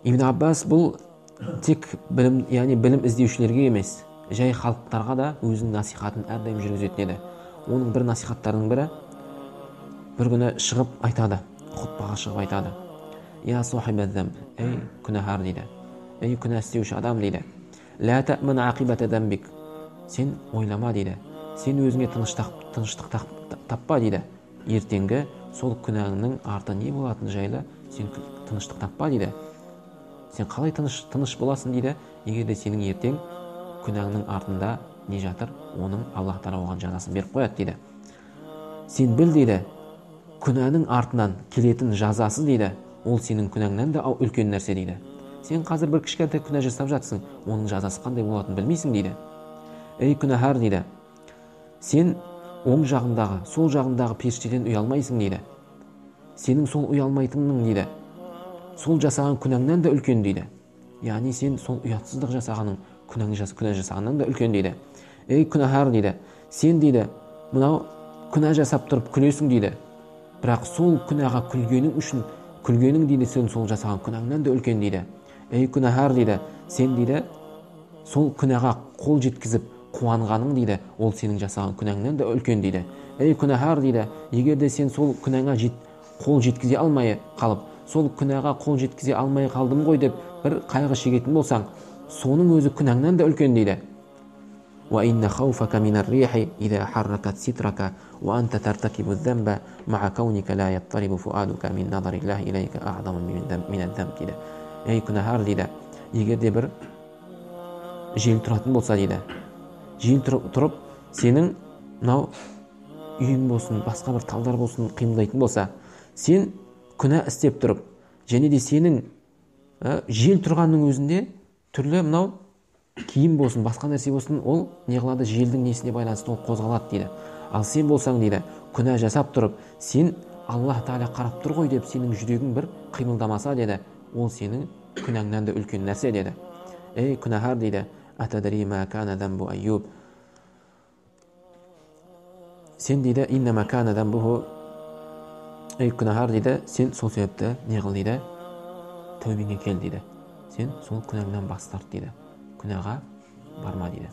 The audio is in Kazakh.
Ибн Аббас бұл тек білім, яғни білім іздеушілерге емес, жай халықтарға да өзінің насихатын әрдайым жүргізетін еді. Оның бір насихаттарының бірі, бір күні шығып айтады, хутбаға шығып айтады. Я сахибад-замб, ей күнәһар дейді, ей күнә істеуші адам дейді. Ла таъман ақибата замбик, сен ойлама дейді, сен өзіңе тыныштық таппа дейді. Ертеңгі сол күнәңнің арты не болатын жайлы сен тыныштық таппа дейді. Сен қалай тыныш боласың дейді, егер де сенің ертең күнәңнің артында не жатыр, оның Аллах Тағала оған жазасын беріп қояды дейді. Сен біл дейді, күнәнің артынан келетін жазасы дейді, ол сенің күнәңнен де үлкен нәрсе дейді. Сен қазір бір кішкентай күнә жасап жатсың, оның жазасы қандай болатынын білмейсің дейді. Ей күнәһар дейді, сен оң жағындағы, сол жағындағы періштеден ұялмайсың дейді. Сенің сол ұялмайтының дейді, сол жасаған күнәңнен де үлкен дейді. Яғни сен сол ұятсыздық жасағаның, күнә жасағаннан да үлкен дейді. Ей күнәһар дейді, сен дейді, мынау күнә жасап тұрып күлесің дейді. Бірақ сол күнәға күлгенің дейді, сен сол жасаған күнәңнен де үлкен дейді. Ей күнәһар дейді, сен дейді, сол күнәға қол жеткізіп қуанғаның дейді, ол сенің жасаған күнәңнен де үлкен дейді. Ей күнәһар дейді, егер де сен сол күнәңа қол жеткізе алмай қалып, сол күнәға қол жеткізе алмай қалдым ғой деп бір қайғы шегетін болсаң, соның өзі күнәңнен де үлкен дейді. وَإِنَّ خَوْفَكَ مِنَ الرِّيحِ إِذَا حَرَّكَتْ سِتْرَكَ وَأَنْتَ تَرْتَكِبُ الذَّنْبَ مَعَ كَوْنِكَ لَا يَضْطَرِبُ فُؤَادُكَ مِنْ نَظَرِ اللَّهِ إِلَيْكَ أَعْظَمَ مِنَ الذَّنْبِ дейді. Ей күнәһар дейді, егер де бір жел тұратын болса дейді, жел тұрып, сенің мынау үйің болсын, басқа бір талдар болсын қимылдайтын болса, сен күнә істеп тұрып, және де сенің жел тұрғанның өзінде түрлі мынау киім болсын, басқа нәрсе болсын, ол не қылады, желдің несіне байланысты ол қозғалады дейді. Ал сен болсаң дейді, күнә жасап тұрып, сен Аллах Тағала қарап тұр ғой деп сенің жүрегің бір қимылдамаса деді, ол сенің күнәңнен де үлкен нәрсе деді. Ей күнәһар дейді, атадри ма кана замбу Айюб, сен дейді, иннама кана замбуху, ей күнәһар дейді, сен сол себепті не қыл дейді, тәубеңе кел дейді, сен сол күнәңнен бас тарт дейді, күнәға барма дейді.